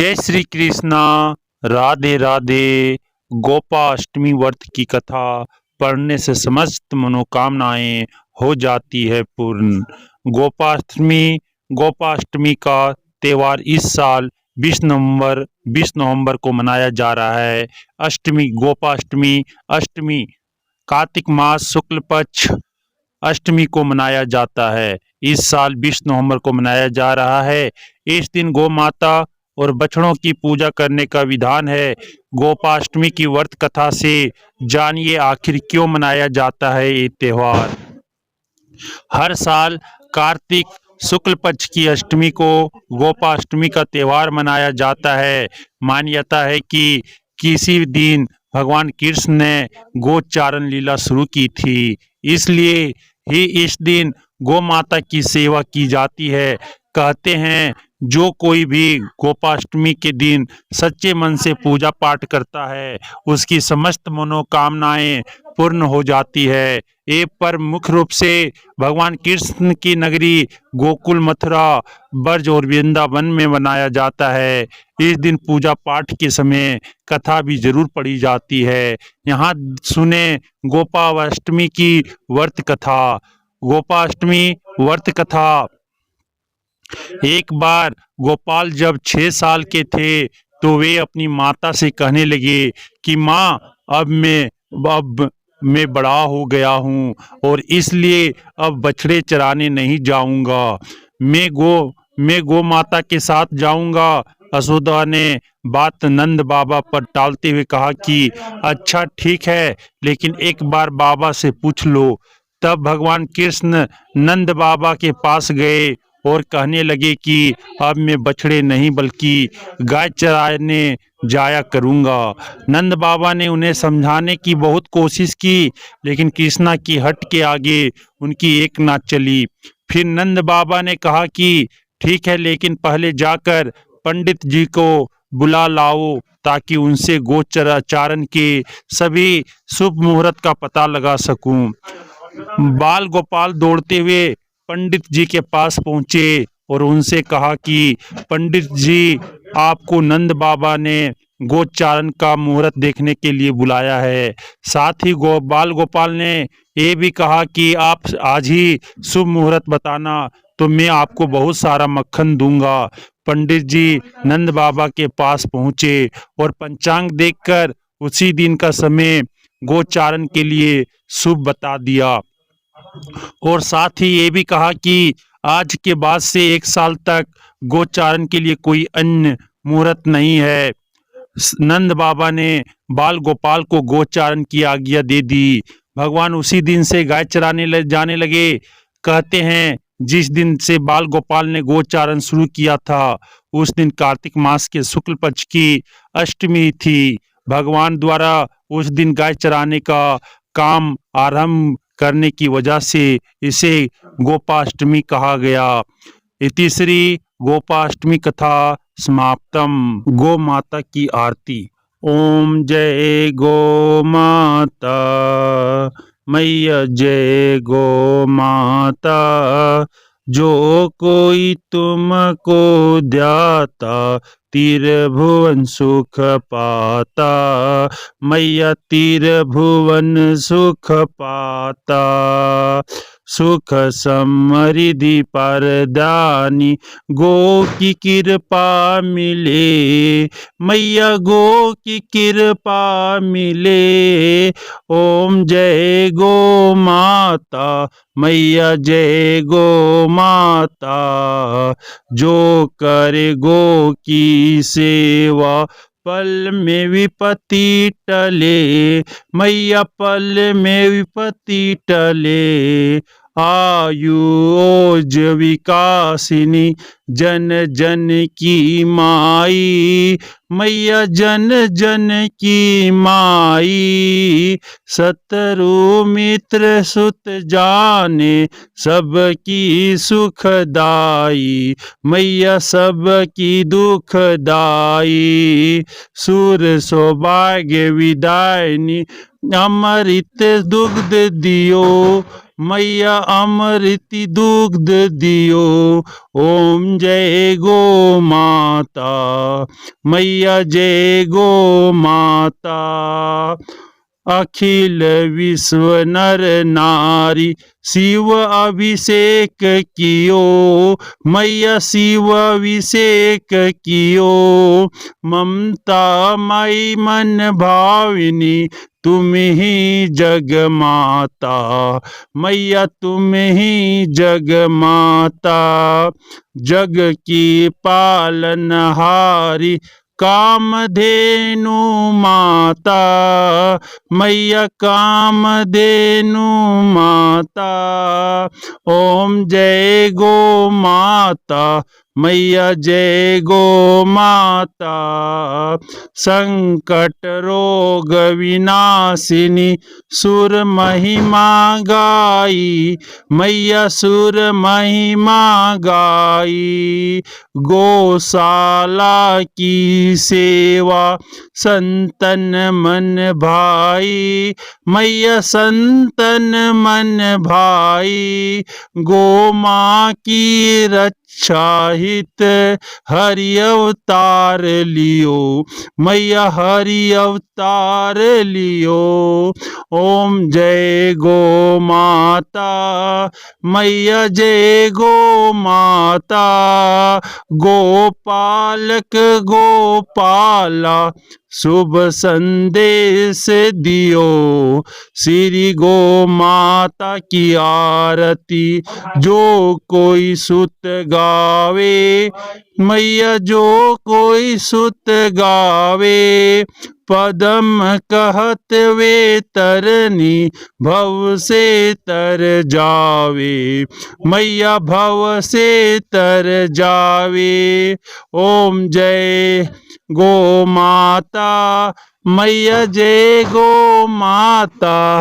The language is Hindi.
जय श्री कृष्णा। राधे राधे। गोपाष्टमी व्रत की कथा पढ़ने से समस्त मनोकामनाएं हो जाती है पूर्ण। गोपाष्टमी का त्योहार इस साल 20 नवंबर को मनाया जा रहा है। गोपाष्टमी अष्टमी कार्तिक मास शुक्ल पक्ष अष्टमी को मनाया जाता है। इस साल 20 नवंबर को मनाया जा रहा है। इस दिन गौ माता और बछड़ों की पूजा करने का विधान है। गोपाष्टमी की व्रत कथा से जानिए आखिर क्यों मनाया जाता है ये त्योहार। हर साल कार्तिक शुक्ल पक्ष की अष्टमी को गोपाष्टमी का त्योहार मनाया जाता है। मान्यता है कि किसी दिन भगवान कृष्ण ने गोचारण लीला शुरू की थी, इसलिए ही इस दिन गौ माता की सेवा की जाती है। कहते हैं जो कोई भी गोपाष्टमी के दिन सच्चे मन से पूजा पाठ करता है उसकी समस्त मनोकामनाएं पूर्ण हो जाती है। ये पर्व मुख्य रूप से भगवान कृष्ण की नगरी गोकुल, मथुरा, ब्रज और वृंदावन में मनाया जाता है। इस दिन पूजा पाठ के समय कथा भी जरूर पढ़ी जाती है। यहाँ सुने गोपाष्टमी की व्रत कथा। गोपाष्टमी व्रत कथा। एक बार गोपाल जब 6 साल के थे तो वे अपनी माता से कहने लगे कि माँ, अब मैं बड़ा हो गया हूँ और इसलिए अब बछड़े चराने नहीं जाऊंगा। मैं गो माता के साथ जाऊंगा। यशोदा ने बात नंद बाबा पर टालते हुए कहा कि अच्छा ठीक है, लेकिन एक बार बाबा से पूछ लो। तब भगवान कृष्ण नंद बाबा के पास गए और कहने लगे कि अब मैं बछड़े नहीं बल्कि गाय चराने जाया करूंगा। नंद बाबा ने उन्हें समझाने की बहुत कोशिश की, लेकिन कृष्णा की हट के आगे उनकी एक ना चली। फिर नंद बाबा ने कहा कि ठीक है, लेकिन पहले जाकर पंडित जी को बुला लाओ ताकि उनसे गोचारण के सभी शुभ मुहूर्त का पता लगा सकूं। बाल गोपाल दौड़ते हुए पंडित जी के पास पहुंचे और उनसे कहा कि पंडित जी, आपको नंद बाबा ने गोचारण का मुहूर्त देखने के लिए बुलाया है। साथ ही बाल गोपाल ने ये भी कहा कि आप आज ही शुभ मुहूर्त बताना तो मैं आपको बहुत सारा मक्खन दूंगा। पंडित जी नंद बाबा के पास पहुंचे और पंचांग देखकर उसी दिन का समय गोचारण के लिए शुभ बता दिया और साथ ही ये भी कहा कि आज के बाद से 1 साल तक गोचारण के लिए कोई अन्य मुहूर्त नहीं है। नंद बाबा ने बाल गोपाल को गोचारण की आज्ञा दे दी। भगवान उसी दिन से गाय चराने जाने लगे। कहते हैं जिस दिन से बाल गोपाल ने गोचारण शुरू किया था उस दिन कार्तिक मास के शुक्ल पक्ष की अष्टमी थी। भगवान द्वारा उस दिन गाय चराने का काम आरंभ करने की वजह से इसे गोपाष्टमी कहा गया। तीसरी गोपाष्टमी कथा समाप्तम। गो माता की आरती। ओम जय गो माता मैया, जय गो माता। जो कोई तुमको ध्याता त्रिभुवन सुख पाता। मैया त्रिभुवन सुख पाता। सुख समृद्धि परदानी गो की कृपा मिले। मैया गो की कृपा मिले। ओम जय गो माता मैया, जय गो माता। जो करे गो की सेवा पल में विपत्ति टले। मैया पल में विपत्ति टले। आयु ओज विकासिनी जन जन की माई। मैया जन जन की माई। शत्रु मित्र सुत जाने सबकी सुखदाई। मैया सबकी दुखदाई। सुर सौभाग्य विदायनी अमृत दुग्ध दियो। मैया अमृत दुग्ध दियो। ओम जय गो माता, मैया जय गो माता। अखिल विश्व नर नारी शिव अभिषेक कियो। मैया शिव अभिषेक कियो। ममता मई मन भाविनी तुम ही जग माता। मैया तुम ही जग माता। जग की पालनहारी कामधेनु माता। मैया कामधेनु माता। ओम जय गो माता, मैया जय गो माता। संकट रोग विनाशिनी सुर महिमा गाई। मैया सुर महिमा गाई। गौशाला की सेवा संतन मन भाई। मैया संतन मन भाई। गो माँ की रक्षा हित हरि अवतार लियो। मैया हरि अवतार लियो। ओम जय गो माता, मैया जय गो माता। गोपालक गोपाला शुभ संदेश दियो। श्री गो माता की आरती जो कोई सुत गावे। मैया जो कोई सुत गावे। पदम कहत वे तरनी भव से तर जावे। मैया भव से तर जावे। ओम जय गो माता, मैया जय गो माता।